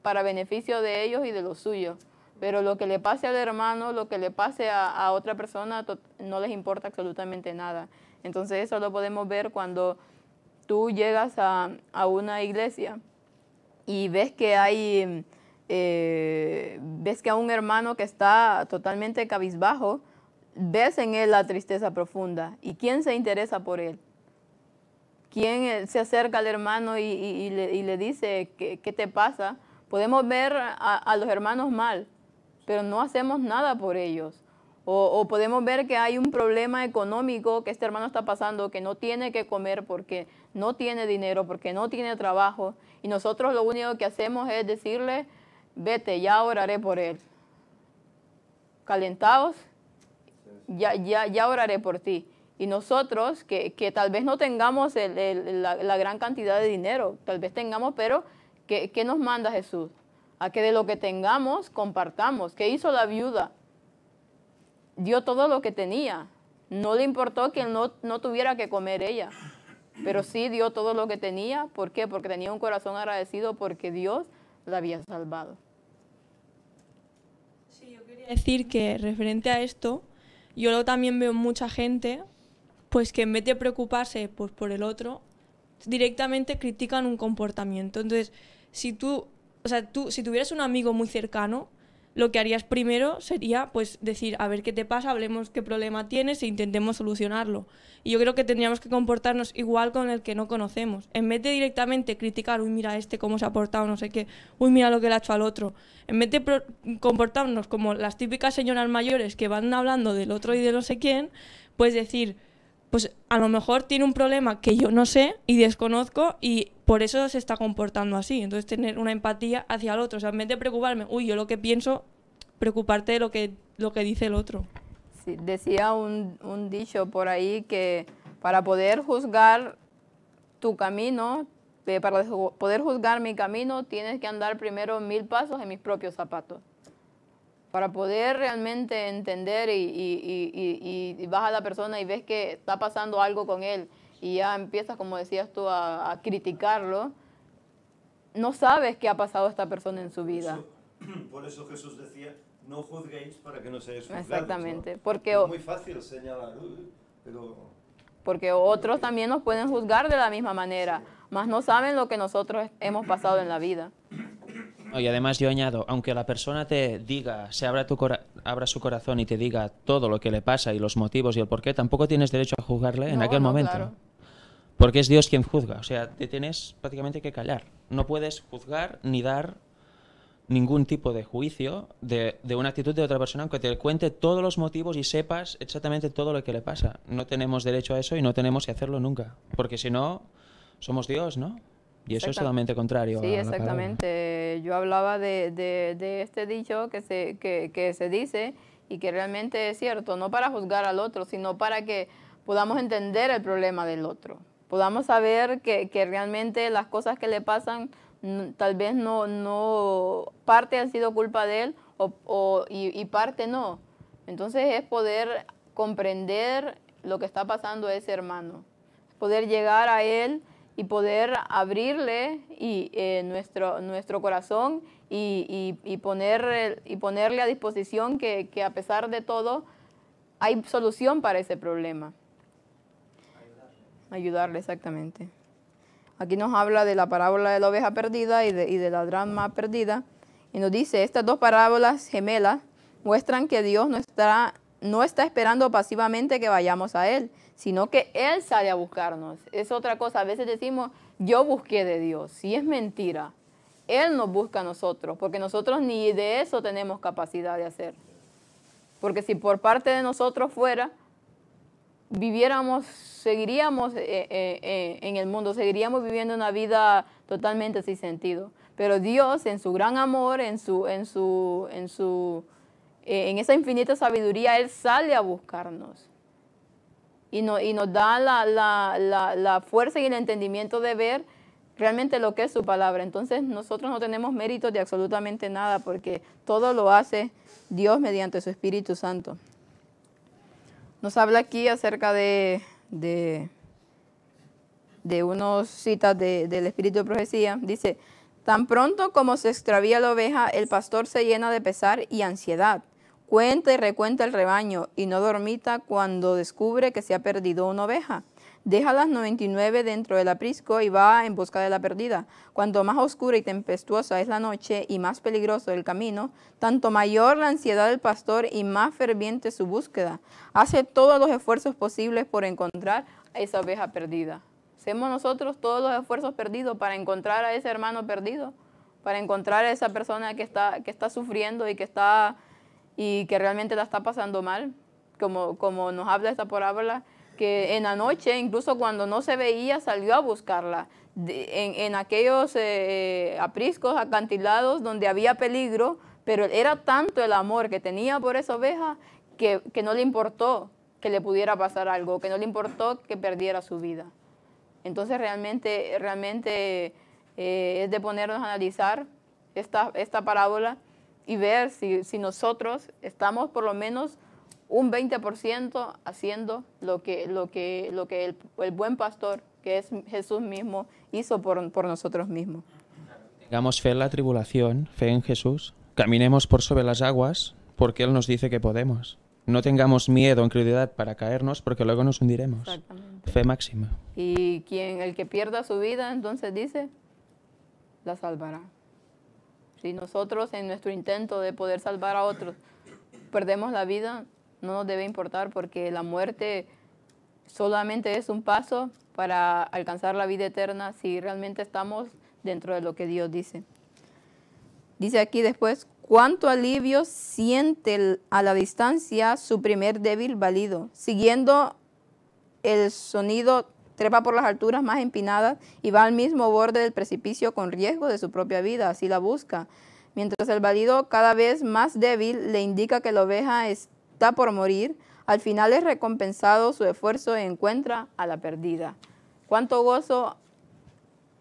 para beneficio de ellos y de los suyos. Pero lo que le pase al hermano, lo que le pase a otra persona, no les importa absolutamente nada. Entonces eso lo podemos ver cuando tú llegas a una iglesia y ves que hay, ves que a un hermano que está totalmente cabizbajo, ves en él la tristeza profunda. ¿Y quién se interesa por él? ¿Quién se acerca al hermano y le dice, ¿qué te pasa? Podemos ver a los hermanos mal. pero no hacemos nada por ellos. O podemos ver que hay un problema económico que este hermano está pasando, que no tiene que comer porque no tiene dinero, porque no tiene trabajo. Y nosotros lo único que hacemos es decirle, vete, ya oraré por él. Calentaos, ya oraré por ti. Y nosotros, que tal vez no tengamos la gran cantidad de dinero, tal vez tengamos, pero ¿qué nos manda Jesús? A que de lo que tengamos, compartamos. ¿Qué hizo la viuda? Dio todo lo que tenía. No le importó que no tuviera que comer ella, pero sí dio todo lo que tenía. ¿Por qué? Porque tenía un corazón agradecido porque Dios la había salvado. Sí, yo quería decir que referente a esto, yo también veo mucha gente pues que en vez de preocuparse pues, por el otro, directamente critican un comportamiento. Entonces, si si tuvieras un amigo muy cercano, lo que harías primero sería pues decir, a ver qué te pasa, hablemos qué problema tienes e intentemos solucionarlo. Y yo creo que tendríamos que comportarnos igual con el que no conocemos. En vez de directamente criticar, uy, mira cómo se ha portado, no sé qué, uy, mira lo que le ha hecho al otro. En vez de comportarnos como las típicas señoras mayores que van hablando del otro y de no sé quién, pues decir, pues a lo mejor tiene un problema que yo no sé y desconozco y por eso se está comportando así. Entonces tener una empatía hacia el otro. O sea, en vez de preocuparme, uy, yo lo que pienso, preocuparte de lo que dice el otro. Sí, decía un dicho por ahí que para poder juzgar tu camino, para poder juzgar mi camino, tienes que andar primero 1000 pasos en mis propios zapatos. Para poder realmente entender y vas a la persona y ves que está pasando algo con él y ya empiezas, como decías tú, a criticarlo, no sabes qué ha pasado esta persona en su vida. Por eso Jesús decía, no juzguéis para que no seáis juzgados. Exactamente. ¿No? Porque, es muy fácil señalar, pero... Porque otros también nos pueden juzgar de la misma manera, mas no saben lo que nosotros hemos pasado en la vida. Y además yo añado, aunque la persona te diga, se abra su corazón y te diga todo lo que le pasa y los motivos y el porqué, tampoco tienes derecho a juzgarle en aquel momento. Claro. Porque es Dios quien juzga. O sea, te tienes prácticamente que callar. No puedes juzgar ni dar ningún tipo de juicio de una actitud de otra persona, aunque te cuente todos los motivos y sepas exactamente todo lo que le pasa. No tenemos derecho a eso y no tenemos que hacerlo nunca. Porque si no, somos Dios, ¿no? Y eso es totalmente contrario a la palabra. Exactamente. Yo hablaba de este dicho que se dice y que realmente es cierto, no para juzgar al otro, sino para que podamos entender el problema del otro. Podamos saber que realmente las cosas que le pasan tal vez no parte han sido culpa de él y parte no. Entonces es poder comprender lo que está pasando a ese hermano, poder llegar a él y poder abrirle nuestro corazón y ponerle a disposición que a pesar de todo hay solución para ese problema. Ayudarle, exactamente. Aquí nos habla de la parábola de la oveja perdida y de la dracma perdida. Y nos dice, estas dos parábolas gemelas muestran que Dios no está esperando pasivamente que vayamos a Él, sino que Él sale a buscarnos. Es otra cosa. A veces decimos, yo busqué de Dios. Y es mentira. Él nos busca a nosotros, porque nosotros ni de eso tenemos capacidad de hacer. Porque si por parte de nosotros fuera, seguiríamos en el mundo, seguiríamos viviendo una vida totalmente sin sentido. Pero Dios, en su gran amor, en esa infinita sabiduría, Él sale a buscarnos. Y nos da la fuerza y el entendimiento de ver realmente lo que es su palabra. Entonces nosotros no tenemos mérito de absolutamente nada, porque todo lo hace Dios mediante su Espíritu Santo. Nos habla aquí acerca de unas citas del Espíritu de Profecía. Dice, tan pronto como se extravía la oveja, el pastor se llena de pesar y ansiedad. Cuenta y recuenta el rebaño y no dormita cuando descubre que se ha perdido una oveja. Deja las 99 dentro del aprisco y va en busca de la perdida. Cuanto más oscura y tempestuosa es la noche y más peligroso el camino, tanto mayor la ansiedad del pastor y más ferviente su búsqueda. Hace todos los esfuerzos posibles por encontrar a esa oveja perdida. Hacemos nosotros todos los esfuerzos perdidos para encontrar a ese hermano perdido, para encontrar a esa persona que está sufriendo y que está y que realmente la está pasando mal, como nos habla esta parábola, que en la noche, incluso cuando no se veía, salió a buscarla. En aquellos apriscos, acantilados, donde había peligro, pero era tanto el amor que tenía por esa oveja que no le importó que le pudiera pasar algo, que no le importó que perdiera su vida. Entonces realmente es de ponernos a analizar esta parábola y ver si nosotros estamos por lo menos un 20% haciendo lo que el buen pastor, que es Jesús mismo, hizo por nosotros mismos. Tengamos fe en la tribulación, fe en Jesús. Caminemos por sobre las aguas porque Él nos dice que podemos. No tengamos miedo o incredulidad para caernos porque luego nos hundiremos. Exactamente. Fe máxima. Y el que pierda su vida, entonces dice, la salvará. Si nosotros en nuestro intento de poder salvar a otros perdemos la vida, no nos debe importar porque la muerte solamente es un paso para alcanzar la vida eterna si realmente estamos dentro de lo que Dios dice. Dice aquí después, cuánto alivio siente a la distancia su primer débil balido. Siguiendo el sonido, trepa por las alturas más empinadas y va al mismo borde del precipicio con riesgo de su propia vida, así la busca. Mientras el balido, cada vez más débil, le indica que la oveja está por morir, al final es recompensado su esfuerzo y encuentra a la perdida. Cuánto gozo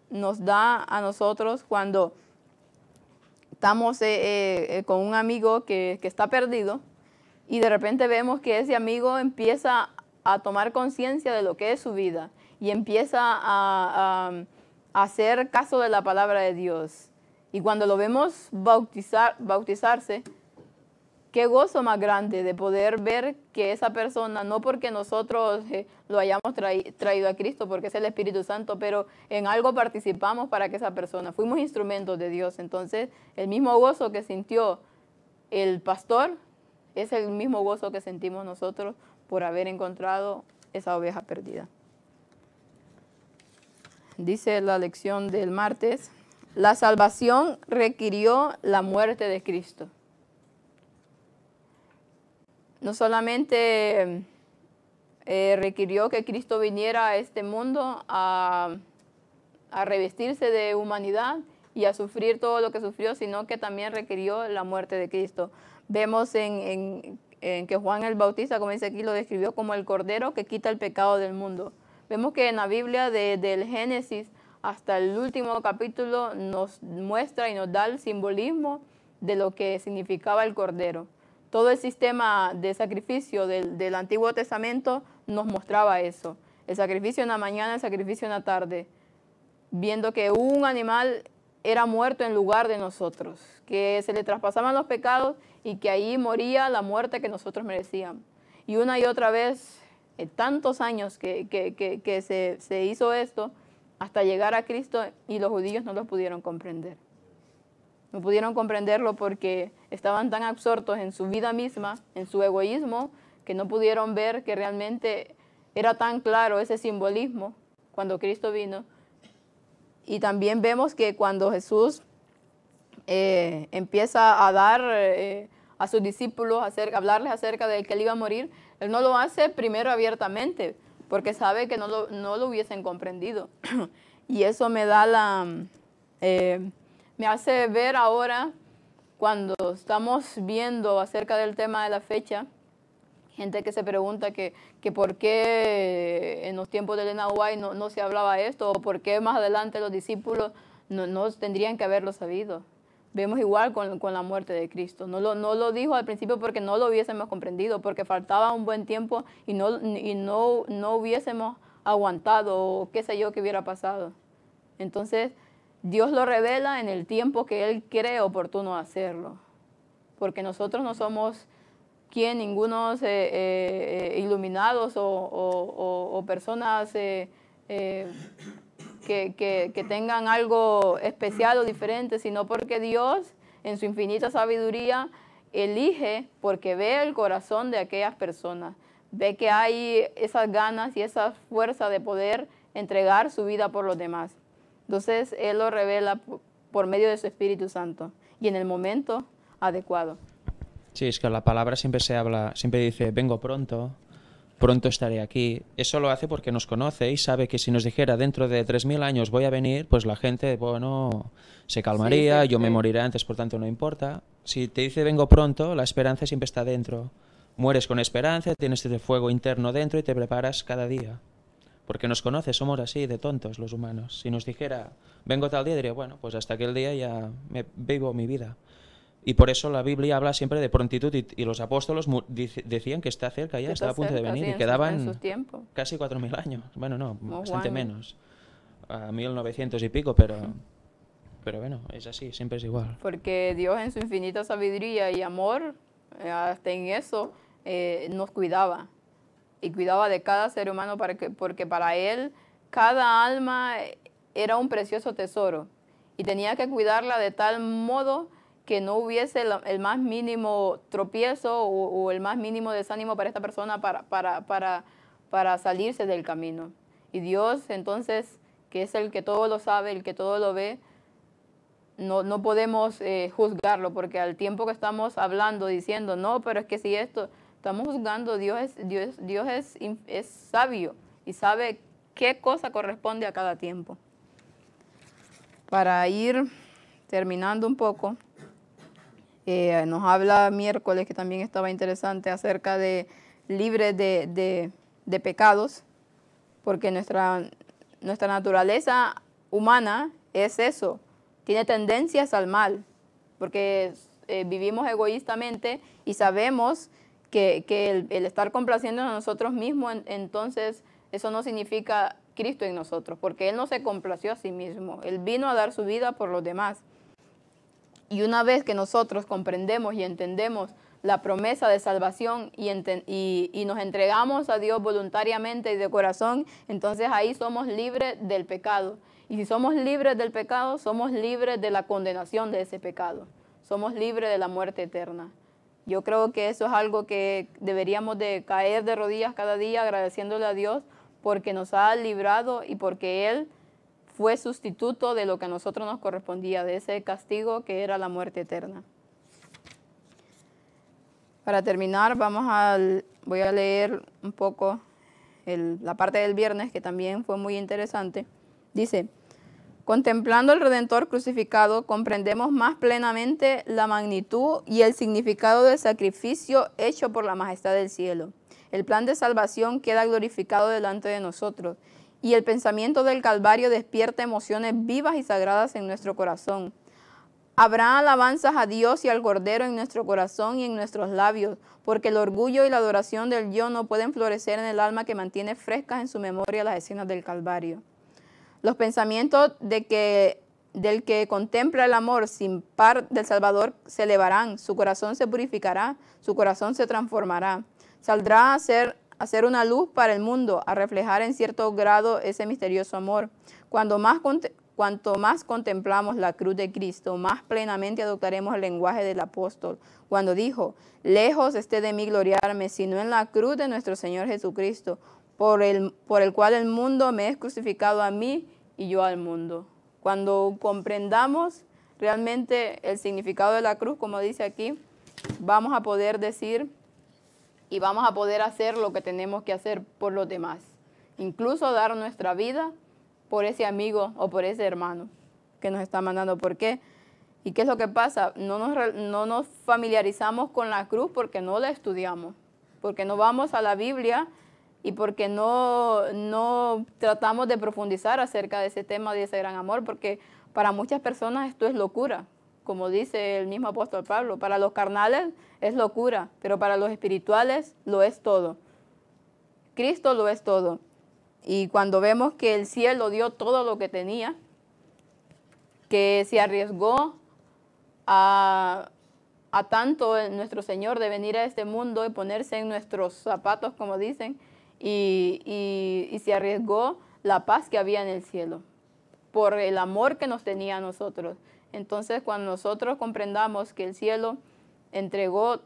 nos da a nosotros cuando estamos con un amigo que está perdido y de repente vemos que ese amigo empieza a tomar conciencia de lo que es su vida y empieza a hacer caso de la palabra de Dios. Y cuando lo vemos bautizarse, qué gozo más grande de poder ver que esa persona, no porque nosotros lo hayamos traído a Cristo, porque es el Espíritu Santo, pero en algo participamos para que esa persona, fuimos instrumentos de Dios. Entonces, el mismo gozo que sintió el pastor es el mismo gozo que sentimos nosotros por haber encontrado esa oveja perdida. Dice la lección del martes, la salvación requirió la muerte de Cristo. No solamente requirió que Cristo viniera a este mundo a revestirse de humanidad y a sufrir todo lo que sufrió, sino que también requirió la muerte de Cristo. Vemos en que Juan el Bautista, como dice aquí, lo describió como el Cordero que quita el pecado del mundo. Vemos que en la Biblia, del Génesis hasta el último capítulo, nos muestra y nos da el simbolismo de lo que significaba el Cordero. Todo el sistema de sacrificio del Antiguo Testamento nos mostraba eso. El sacrificio en la mañana, el sacrificio en la tarde. Viendo que un animal era muerto en lugar de nosotros. Que se le traspasaban los pecados y que ahí moría la muerte que nosotros merecíamos. Y una y otra vez, tantos años que se hizo esto, hasta llegar a Cristo, y los judíos no lo pudieron comprender. No pudieron comprenderlo porque estaban tan absortos en su vida misma, en su egoísmo, que no pudieron ver que realmente era tan claro ese simbolismo cuando Cristo vino. Y también vemos que cuando Jesús empieza a dar a sus discípulos, hablarles acerca de que Él iba a morir, Él no lo hace primero abiertamente, porque sabe que no lo hubiesen comprendido. Y eso me da me hace ver ahora, cuando estamos viendo acerca del tema de la fecha, gente que se pregunta que por qué en los tiempos de Elena White no se hablaba esto, o por qué más adelante los discípulos no tendrían que haberlo sabido. Vemos igual con la muerte de Cristo. No lo dijo al principio porque no lo hubiésemos comprendido, porque faltaba un buen tiempo y no hubiésemos aguantado, o qué sé yo que hubiera pasado. Entonces, Dios lo revela en el tiempo que Él cree oportuno hacerlo, porque nosotros no somos ningunos iluminados o personas que tengan algo especial o diferente, sino porque Dios, en su infinita sabiduría, elige porque ve el corazón de aquellas personas, ve que hay esas ganas y esa fuerza de poder entregar su vida por los demás. Entonces, Él lo revela por medio de su Espíritu Santo y en el momento adecuado. Sí, es que la palabra siempre se habla, siempre dice, vengo pronto, pronto estaré aquí. Eso lo hace porque nos conoce y sabe que si nos dijera dentro de 3000 años voy a venir, pues la gente, bueno, se calmaría, Sí, yo me moriré antes, por tanto no importa. Si te dice vengo pronto, la esperanza siempre está dentro. Mueres con esperanza, tienes ese fuego interno dentro y te preparas cada día. Porque nos conoce, somos así de tontos los humanos. Si nos dijera, vengo tal día, diría, bueno, pues hasta aquel día ya vivo mi vida. Y por eso la Biblia habla siempre de prontitud y los apóstolos decían que está cerca ya, Que está a punto de cerca, venir sí, y en quedaban sus tiempos. casi 4000 años. Bueno, no, Como bastante Juan. menos. A 1900 y pico, pero bueno, es así, siempre es igual. Porque Dios en su infinita sabiduría y amor, hasta en eso, nos cuidaba. Y cuidaba de cada ser humano porque para Él cada alma era un precioso tesoro. Y tenía que cuidarla de tal modo que no hubiese el más mínimo tropiezo o el más mínimo desánimo para esta persona para salirse del camino. Y Dios, entonces, que es el que todo lo sabe, el que todo lo ve, no podemos juzgarlo, porque al tiempo que estamos hablando, diciendo, no, pero es que si esto, estamos juzgando, Dios es sabio y sabe qué cosa corresponde a cada tiempo. Para ir terminando un poco, nos habla miércoles, que también estaba interesante, acerca de libres de pecados, porque nuestra naturaleza humana es eso, tiene tendencias al mal, porque vivimos egoístamente y sabemos que el estar complaciendo a nosotros mismos, entonces eso no significa Cristo en nosotros, porque Él no se complació a sí mismo, Él vino a dar su vida por los demás. Y una vez que nosotros comprendemos y entendemos la promesa de salvación y nos entregamos a Dios voluntariamente y de corazón, entonces ahí somos libres del pecado. Y si somos libres del pecado, somos libres de la condenación de ese pecado. Somos libres de la muerte eterna. Yo creo que eso es algo que deberíamos de caer de rodillas cada día agradeciéndole a Dios porque nos ha librado y porque Él fue sustituto de lo que a nosotros nos correspondía, de ese castigo que era la muerte eterna. Para terminar, voy a leer un poco la parte del viernes, que también fue muy interesante. Dice, contemplando al Redentor crucificado, comprendemos más plenamente la magnitud y el significado del sacrificio hecho por la majestad del cielo. El plan de salvación queda glorificado delante de nosotros, y el pensamiento del Calvario despierta emociones vivas y sagradas en nuestro corazón. Habrá alabanzas a Dios y al Cordero en nuestro corazón y en nuestros labios, porque el orgullo y la adoración del yo no pueden florecer en el alma que mantiene frescas en su memoria las escenas del Calvario. Los pensamientos del que contempla el amor sin par del Salvador se elevarán, su corazón se purificará, su corazón se transformará. Saldrá a ser una luz para el mundo, a reflejar en cierto grado ese misterioso amor. Cuanto más contemplamos la cruz de Cristo, más plenamente adoptaremos el lenguaje del apóstol, cuando dijo, lejos esté de mí gloriarme, sino en la cruz de nuestro Señor Jesucristo, por el cual el mundo me es crucificado a mí y yo al mundo. Cuando comprendamos realmente el significado de la cruz, como dice aquí, vamos a poder decir y vamos a poder hacer lo que tenemos que hacer por los demás. Incluso dar nuestra vida por ese amigo o por ese hermano que nos está mandando. ¿Por qué? ¿Y qué es lo que pasa? No nos familiarizamos con la cruz porque no la estudiamos, porque no vamos a la Biblia y porque no tratamos de profundizar acerca de ese tema, de ese gran amor, porque para muchas personas esto es locura. Como dice el mismo apóstol Pablo, para los carnales es locura, pero para los espirituales lo es todo. Cristo lo es todo. Y cuando vemos que el cielo dio todo lo que tenía, que se arriesgó a tanto nuestro Señor de venir a este mundo y ponerse en nuestros zapatos, como dicen, y se arriesgó la paz que había en el cielo, por el amor que nos tenía a nosotros. Entonces, cuando nosotros comprendamos que el cielo entregó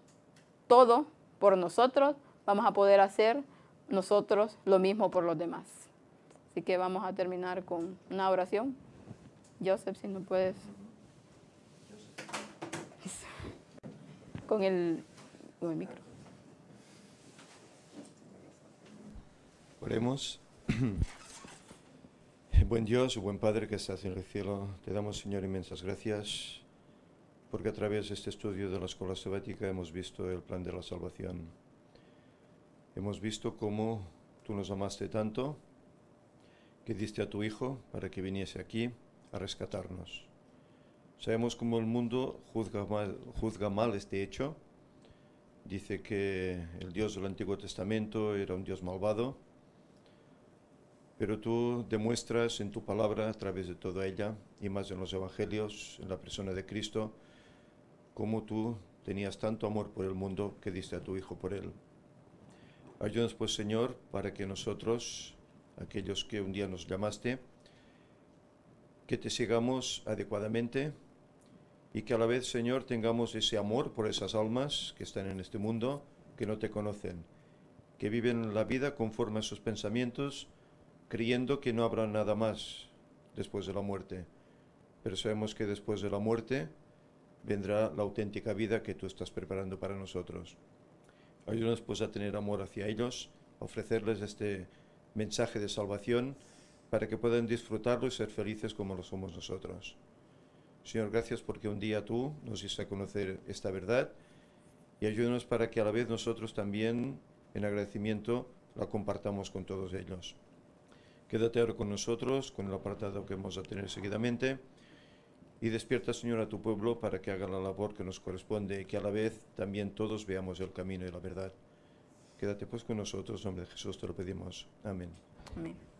todo por nosotros, vamos a poder hacer nosotros lo mismo por los demás. Así que vamos a terminar con una oración. Joseph, si no puedes. Con el con el micro. Oremos. Buen Dios, buen Padre que estás en el cielo, te damos, Señor, inmensas gracias porque a través de este estudio de la escuela sabática hemos visto el plan de la salvación. Hemos visto cómo tú nos amaste tanto que diste a tu Hijo para que viniese aquí a rescatarnos. Sabemos cómo el mundo juzga mal este hecho. Dice que el Dios del Antiguo Testamento era un Dios malvado, pero tú demuestras en tu palabra, a través de toda ella, y más en los Evangelios, en la persona de Cristo, cómo tú tenías tanto amor por el mundo que diste a tu Hijo por él. Ayúdanos, pues, Señor, para que nosotros, aquellos que un día nos llamaste, que te sigamos adecuadamente y que a la vez, Señor, tengamos ese amor por esas almas que están en este mundo, que no te conocen, que viven la vida conforme a sus pensamientos, creyendo que no habrá nada más después de la muerte. Pero sabemos que después de la muerte vendrá la auténtica vida que tú estás preparando para nosotros. Ayúdanos, pues, a tener amor hacia ellos, a ofrecerles este mensaje de salvación para que puedan disfrutarlo y ser felices como lo somos nosotros. Señor, gracias porque un día tú nos hiciste a conocer esta verdad y ayúdanos para que a la vez nosotros también, en agradecimiento, la compartamos con todos ellos. Quédate ahora con nosotros, con el apartado que vamos a tener seguidamente, y despierta, Señor, a tu pueblo para que haga la labor que nos corresponde y que a la vez también todos veamos el camino y la verdad. Quédate, pues, con nosotros, en nombre de Jesús te lo pedimos. Amén. Amén.